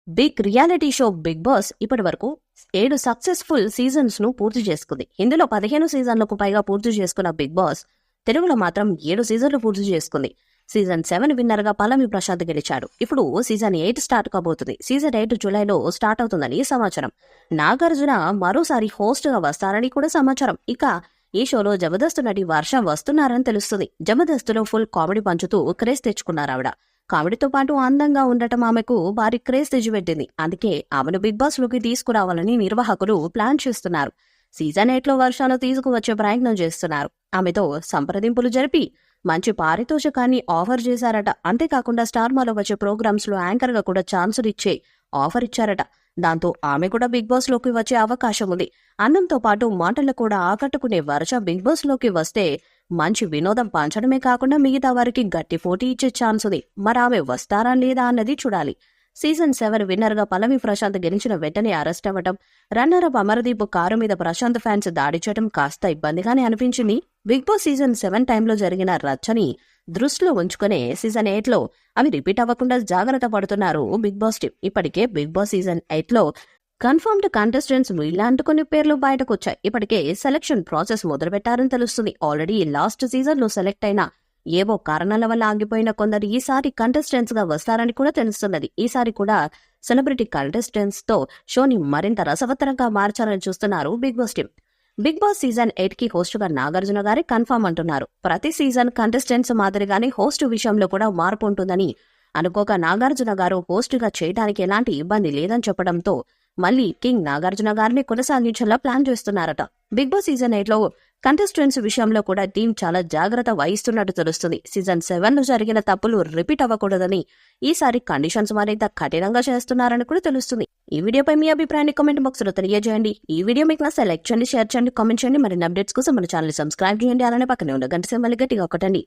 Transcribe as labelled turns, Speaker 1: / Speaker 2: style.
Speaker 1: Big reality show Bigg Boss ఇప్పటి వరకు 7 successful seasons ను పూర్తి చేసుకుంది. ఇందులో 15 సీజన్లకు పైగా పూర్తి చేసుకున్న బిగ్ బాస్ తెలుగులో మాత్రం 7 సీజన్లు పూర్తి చేసుకుంది. సీజన్ 7 విన్నర్ గా పల్లవి ప్రశాంత్ గెలిచాడు. ఇప్పుడు సీజన్ 8 స్టార్ట్ కాబోతుంది. సీజన్ 8 జూలైలో స్టార్ట్ అవుతుందని సమాచారం. నాగార్జున మరోసారి హోస్ట్ గా వస్తారని కూడా సమాచారం. ఇక ఈ షోలో జబర్దస్త్ నటి వర్ష వస్తున్నారని తెలుస్తుంది. జబర్దస్త్లో ఫుల్ కామెడీ పంచుతూ క్రేజ్ తెచ్చుకున్నారు ఆవిడ. కామెడీతో పాటు అందంగా ఉండటం ఆమెకు భారీ క్రేజ్ తెచ్చిపెట్టింది. అందుకే ఆమెను బిగ్ బాస్ లోకి తీసుకురావాలని నిర్వాహకులు ప్లాన్ చేస్తున్నారు. సీజన్ 8 లో వర్షాను తీసుకువచ్చే ప్రయత్నం చేస్తున్నారు. ఆమెతో సంప్రదింపులు జరిపి మంచి పారితోషికాన్ని ఆఫర్ చేశారట. అంతేకాకుండా స్టార్మాలో వచ్చే ప్రోగ్రామ్స్ లో యాంకర్ గా కూడా ఛాన్సులు ఇచ్చే ఆఫర్ ఇచ్చారట. దాంతో ఆమె కూడా బిగ్ బాస్ లోకి వచ్చే అవకాశం ఉంది. అందంతో పాటు మాటలు కూడా ఆకట్టుకునే వర్ష బిగ్ బాస్ లోకి వస్తే మంచి వినోదం పంచడమే కాకుండా మిగతా వారికి గట్టి పోటీ ఇచ్చే ఛాన్స్ ఉంది. మరి ఆమె వస్తారా లేదా అన్నది చూడాలి. సీజన్ 7 విన్నర్ గా పల్లవి ప్రశాంత్ గెలిచిన వెంటనే అరెస్ట్ అవ్వటం, రన్నర్ అప్ అమర్దీప్ కారు మీద ప్రశాంత్ ఫ్యాన్స్ దాడి చేయడం కాస్త ఇబ్బందిగానే అనిపించింది. బిగ్ బాస్ సీజన్ 7 టైంలో జరిగిన రచ్చని దృష్టిలో ఉంచుకునే సీజన్ 8 లో అవి రిపీట్ అవ్వకుండా జాగ్రత్త పడుతున్నారు బిగ్ బాస్ టీం. ఇప్పటికే బిగ్ బాస్ సీజన్ 8 లో కన్ఫర్మ్డ్ కంటెస్టెంట్స్ ఇలాంటి కొన్ని పేర్లు బయటకు వచ్చాయి. ఇప్పటికే సెలక్షన్ ప్రాసెస్ మొదలుపెట్టారని తెలుస్తుంది. ఆల్రెడీ లాస్ట్ సీజన్ లో సెలెక్ట్ అయిన ఏవో కారణాల వల్ల ఆగిపోయిన కొందరు ఈసారి కంటెస్టెంట్స్ గా వస్తారని కూడా తెలుస్తున్నది. ఈసారి కూడా సెలబ్రిటీ కంటెస్టెంట్స్ తో షోని మరింత రసవత్తరంగా మార్చాలని చూస్తున్నారు Bigg Boss team. Bigg Boss season 8 కి హోస్ట్ గా నాగార్జున గారే కన్ఫర్మ్ అంటున్నారు. ప్రతి సీజన్ కంటెస్టెంట్స్ మాదిరిగానే హోస్ట్ విషయంలో కూడా మార్పు ఉంటుందని అనుకోక నాగార్జున గారు హోస్ట్ గా చేయడానికి ఎలాంటి ఇబ్బంది లేదని చెప్పడంతో మళ్లీ కింగ్ నాగార్జున గారిని కొనసాగించేలా ప్లాన్ చేస్తున్నారట. బిగ్ బాస్ సీజన్ 8 లో కంటెస్టెంట్స్ విషయంలో కూడా టీం చాలా జాగ్రత్త వహిస్తున్నట్టు తెలుస్తుంది. సీజన్ 7 లో జరిగిన తప్పులు రిపీట్ అవ్వకూడదని ఈసారి కండిషన్స్ మరింత కఠినంగా చేస్తున్నారని కూడా తెలుస్తుంది. ఈ వీడియోపై మీ అభిప్రాయాన్ని కామెంట్ బాక్స్ లో తెలియజేయండి. ఈ వీడియో మీకు నచ్చితే లైక్ చేయండి, షేర్ చేయండి, కామెంట్ చేయండి. మరిన్ని అప్డేట్స్ కోసం మన ఛానల్ సబ్స్క్రైబ్ చేయండి. అలానే పక్కనే ఉన్న గంట సింబల్ గట్టిగా కొట్టండి.